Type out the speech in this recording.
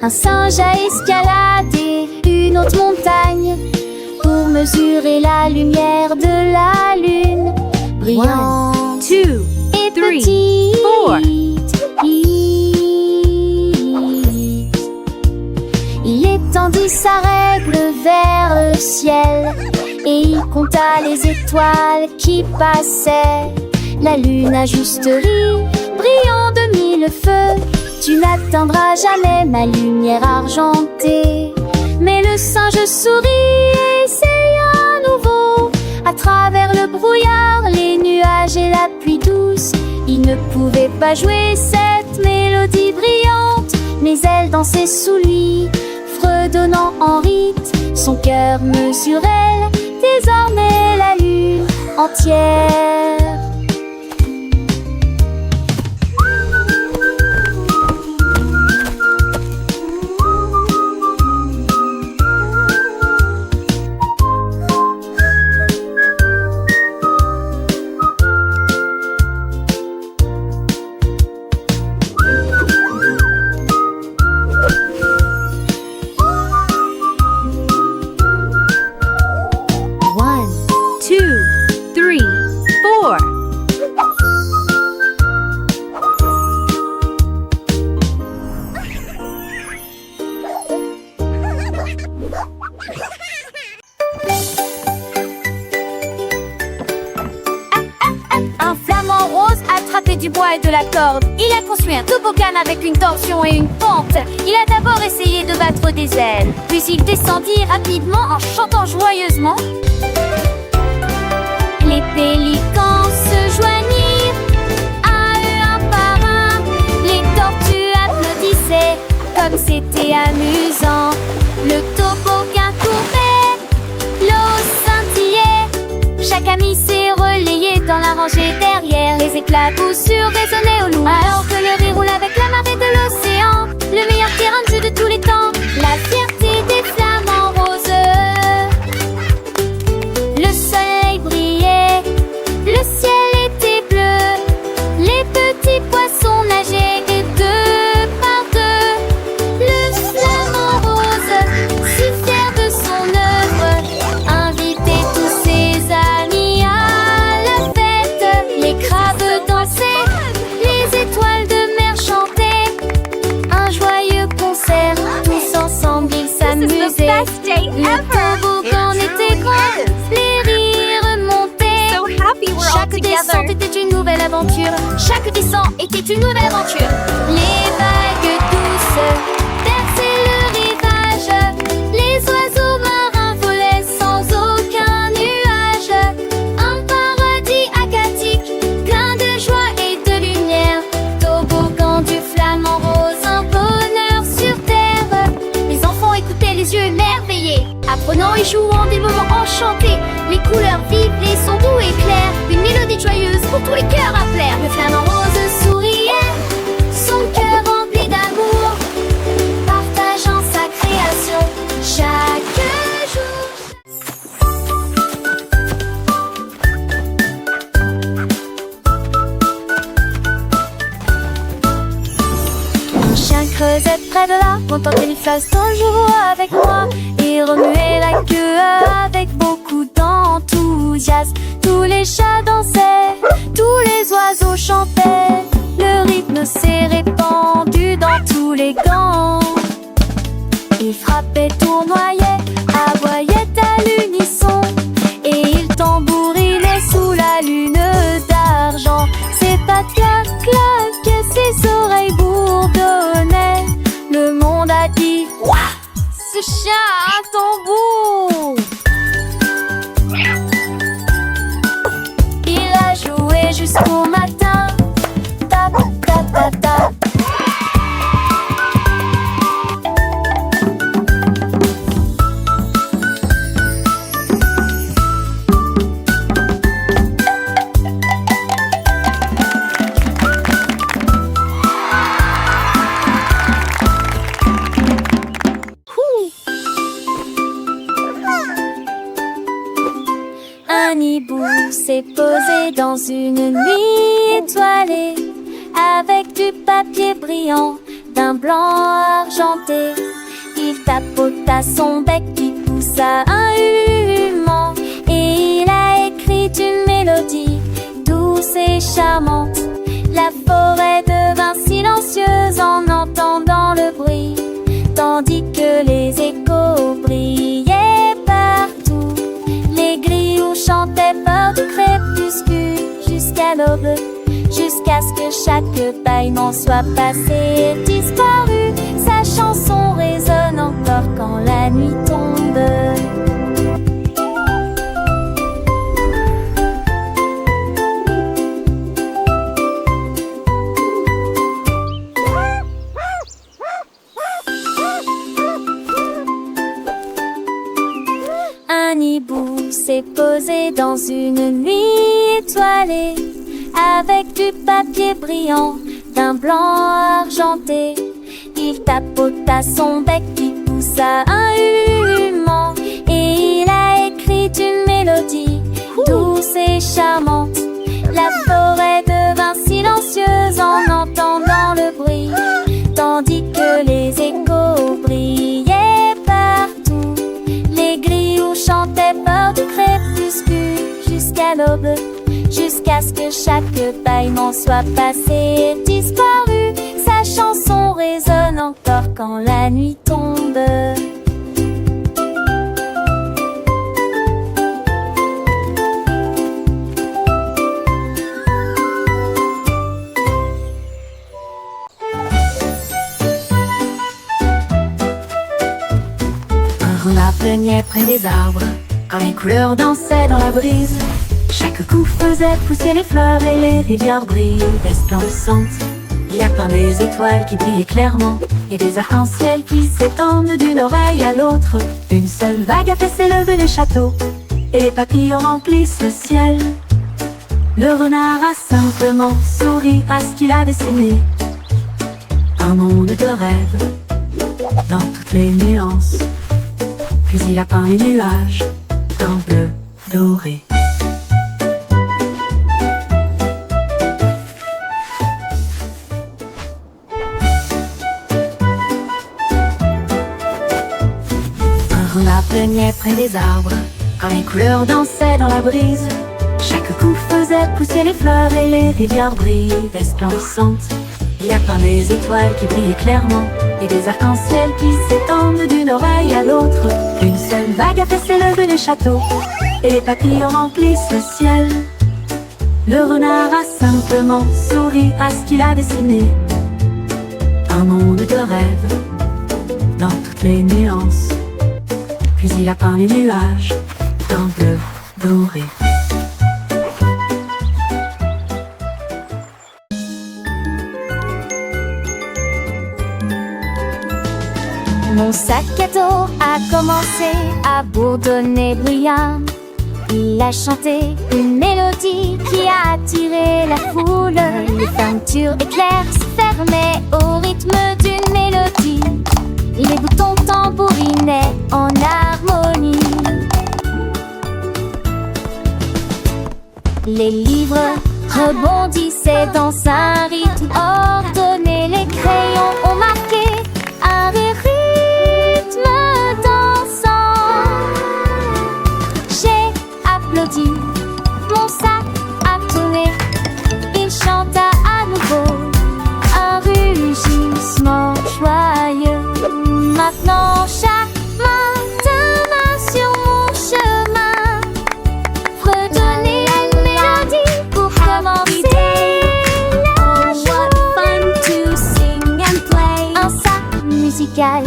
Un singe a escaladé une haute montagne pour mesurer la lumière de la lune brillante. 2, Et 3, petite. 4. Il étendit sa règle vers le ciel et il compta les étoiles qui passaient. La lune a juste ri, brillant de mille feux. Tu n'atteindras jamais ma lumière argentée. Mais le singe sourit et essaya à nouveau. À travers le brouillard, les nuages et la pluie douce, il ne pouvait pas jouer cette mélodie brillante. Mais elle dansait sous lui, fredonnant en rythme. Son cœur mesurait désormais la lune entière. Du bois et de la corde. Il a construit un toboggan avec une torsion et une pente. Il a d'abord essayé de battre des ailes, puis il descendit rapidement en chantant joyeusement. Les pélicans se joignirent à eux un par un. Les tortues applaudissaient comme c'était amusant. Le toboggan tournait, l'eau scintillait. Chaque ami s'est relayé dans la rangée derrière. Les éclaboussures résonnaient au loin alors que le riz roule avec la marée de l'océan. Le meilleur terrain de jeu de tous les temps, la fierté des flamants roses. Le soleil brillait, le ciel était bleu. Les petits poissons nageaient et deux par deux. Le flamant rose, si fier de son œuvre, invitait tous ses amis à la fête. Les crabes dansaient, les étoiles de mer chantaient. Un joyeux concert, tous ensemble ils s'amusaient. Le toboggan était grand, les rires montaient. Chaque descente était une nouvelle aventure. Chaque descente était une nouvelle aventure. Les vagues douces berçaient le rivage. Les oiseaux marins volaient sans aucun nuage. Un paradis aquatique, plein de joie et de lumière. Toboggan du flamant rose, un bonheur sur terre. Les enfants écoutaient les yeux émerveillés, apprenant et jouant des moments enchantés. Les couleurs vives, les sons doux et clairs, une mélodie joyeuse pour tous les cœurs à plaire. Le flamant rose souriait, son cœur rempli d'amour, partageant sa création chaque jour. Un chien creusait près de là, content qu'il fasse toujours avec moi. Il remuait la queue avec beaucoup d'enthousiasme. Tous les chats dansaient, tous les oiseaux chantaient. Le rythme s'est répandu dans tous les gants. Il frappait, tournoyait, aboyait à l'unisson. Et il tambourinait sous la lune d'argent. Ses pattes claquaient, ses oreilles bourdonnaient. Le monde a dit « Ouah, ce chien a un tambour !» Il a joué jusqu'au matin. Ta ta ta ta. Un hibou s'est posé dans une nuit étoilée, avec du papier brillant d'un blanc argenté. Il tapota son bec qui poussa un human, et il a écrit une mélodie douce et charmante. La forêt devint silencieuse en entendant le bruit, tandis que les échos brillaient partout. Les grillons chantaient fort du crépuscule jusqu'à l'aube, jusqu'à ce que chaque bâillement soit passé et disparu. Sa chanson résonne encore quand la nuit tombe. Un hibou s'est posé dans une nuit étoilée, avec du papier brillant d'un blanc argenté. Il tapota son bec qui poussa un human, et il a écrit une mélodie douce et charmante. La forêt devint silencieuse en entendant le bruit, tandis que les échos brillaient partout. Les grillons chantaient fort du crépuscule jusqu'à l'aube, jusqu'à ce que chaque bâillement soit passé et disparu. Sa chanson résonne encore quand la nuit tombe. Un renard plaignait près des arbres, quand les couleurs dansaient dans la brise. Chaque coup faisait pousser les fleurs et les rivières brillent resplendissantes. Il y a plein des étoiles qui brillent clairement, et des arcs-en-ciel qui s'étendent d'une oreille à l'autre. Une seule vague a fait s'élever les châteaux, et les papillons remplissent le ciel. Le renard a simplement souri à ce qu'il a dessiné. Un monde de rêve, dans toutes les nuances. Puis il a peint les nuages, d'un bleu doré. Un renard plaignait près des arbres, quand les couleurs dansaient dans la brise. Chaque coup faisait pousser les fleurs et les rivières brillent resplendissantes. Il y a plein des étoiles qui brillent clairement, et des arcs-en-ciel qui s'étendent d'une oreille à l'autre. Une seule vague a fait s'élever les châteaux, et les papillons remplissent le ciel. Le renard a simplement souri à ce qu'il a dessiné. Un monde de rêve, dans toutes les nuances. Puis il a peint les nuages, d'un bleu doré. Mon sac à dos a commencé à bourdonner bruyant. Il a chanté une mélodie qui a attiré la foule. Les peintures éclairs se fermaient au rythme d'une mélodie. Les boutons tambourinaient en harmonie. Les livres rebondissaient dans un rythme ordonné. Les crayons ont marqué un rythme dansant. J'ai applaudi, mon sac a tourné. Il chanta à nouveau un rugissement joyeux. Maintenant chaque matin sur mon chemin, fredonnait une mélodie pour commencer la journée. Un sac musical